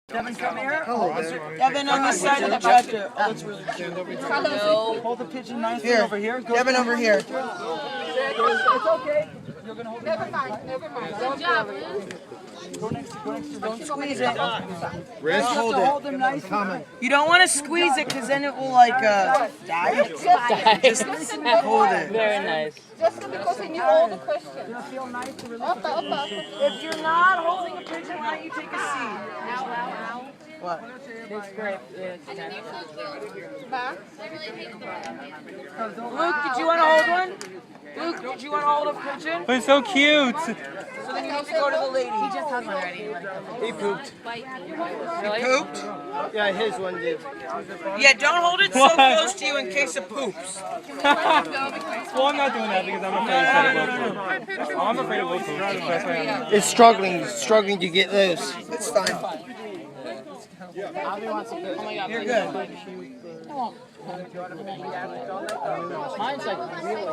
Devin, come here. Devin, on this side of the tractor. Oh, that's really cute. Hold the pigeon nicely over here. Devin, over here. It's okay. You're gonna hold it. Never mind. Good job, Liz. Go next to don't squeeze it. Wrist, hold Hold them nicely. You don't want to squeeze it because then it will like die. Just hold it. Very nice. Just because I knew all the questions. It'll feel nice to release If you're not holding a pigeon, why don't you take a seat? What? It's great. Luke, did you want to hold one? Luke, did you want to hold a pigeon? It's so cute. So then you need to go to the lady. He just has one already. He pooped. Pooped? Yeah, his one did. Yeah, don't hold it so close to you in case it poops. Well, I'm not doing that because I'm afraid of poop. I'm afraid of poop. That's why I'm. It's struggling to get loose. It's fine. You're good. Mine's like really.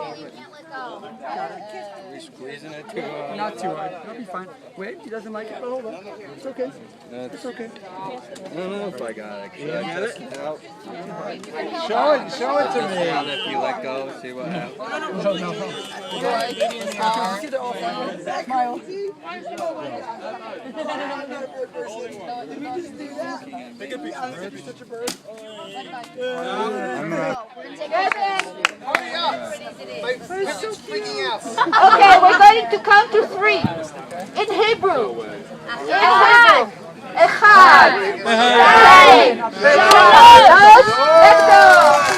We're squeezing it too hard. Not too hard. It'll be fine. Wait, he doesn't like it, but hold on. It's okay. It's okay. I don't know if I got it. Should I test it out? Show it to me. If you let go, see what happens. Smile. Take a picture. Such a bird. Okay, we're going to count to 3. In Hebrew. Echad. Shnei. Shalosh. Let's go.